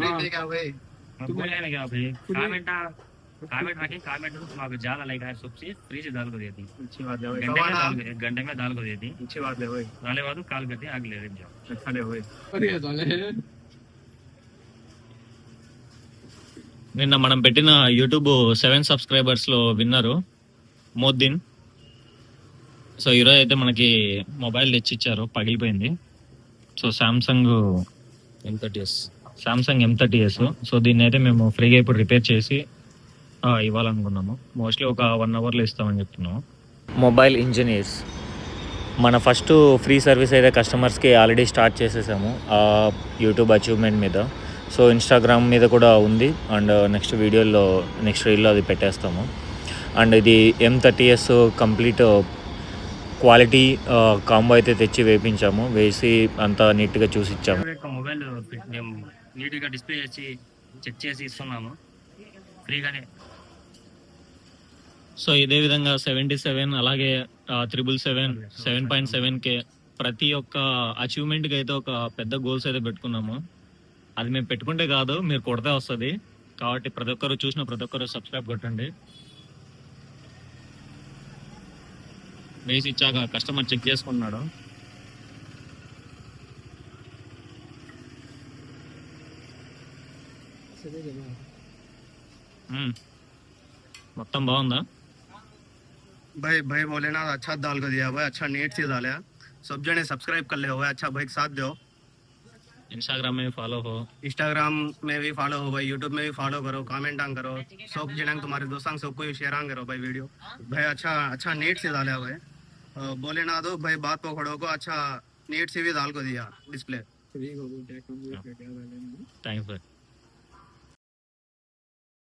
देखने क्या भाई मैं बोलने लगा भाई कमेंट कमेंट रखे कमेंट माకు ज़्यादा लाइक है सबसे फ्री से दाल को देती अच्छी बात है भाई घंटे में दाल को देती अच्छी बात है भाई वाले बाद कॉल करते आगे ले जाओ अच्छा ले भाई बढ़िया साले నిన్న మనం పెట్టిన యూట్యూబ్ 7 సబ్స్క్రైబర్స్ లో విన్నరు మోద్దీన్. సో ఈరోజు అయితే మనకి మొబైల్ తెచ్చిచ్చారు, పగిలిపోయింది. So Samsung M30s. సో దీన్ని అయితే మేము ఫ్రీగా ఇప్పుడు రిపేర్ చేసి ఇవ్వాలనుకున్నాము. మోస్ట్లీ ఒక 1 అవర్లో ఇస్తామని చెప్తున్నాము. మొబైల్ ఇంజనీర్స్ మన ఫస్ట్ ఫ్రీ సర్వీస్ అయితే కస్టమర్స్కి ఆల్రెడీ స్టార్ట్ చేసేసాము యూట్యూబ్ అచీవ్మెంట్ మీద. సో ఇన్స్టాగ్రామ్ మీద కూడా ఉంది అండ్ నెక్స్ట్ రీల్లో అది పెట్టేస్తాము. అండ్ ఇది M30s కంప్లీట్ క్వాలిటీ కాంబో అయితే తెచ్చి వేసి అంతా నీట్గా చూసి ఇచ్చాము. మొబైల్ మేము నీట్గా డిస్ప్లే చేసి చెక్ చేసి ఇస్తున్నాము ఫ్రీగానే. సో ఇదే విధంగా 77 అలాగే 777 7.7K ప్రతి ఒక్క అచీవ్మెంట్కి అయితే ఒక పెద్ద గోల్స్ అయితే పెట్టుకున్నాము. అది మేము పెట్టుకుంటే కాదు, మీరు కొడితే వస్తుంది. కాబట్టి ప్రతి ఒక్కరు చూసిన ప్రతి ఒక్కరు సబ్స్క్రైబ్ కొట్టండి. వేసి ఇచ్చాక కస్టమర్ చెక్ చేసుకున్నాడు. మొత్తం బాగుందా भाई भाई बोले ना अच्छा दाल को दिया भाई अच्छा नेट से डाला सब जने सब्सक्राइब कर ले हो भाई अच्छा भाई के साथ दो इंस्टाग्राम में फॉलो हो, इंस्टाग्राम में भी फॉलो हो भाई यूट्यूब में भी फॉलो करो कमेंट ऑन करो सब जने तुम्हारे दोस्तों सबको भी शेयर ऑन करो भाई वीडियो भाई अच्छा अच्छा नेट से डाला भाई बोले ना दो भाई बात पकड़ो को अच्छा नेट से भी दाल को दिया डिस्प्ले थैंक्स।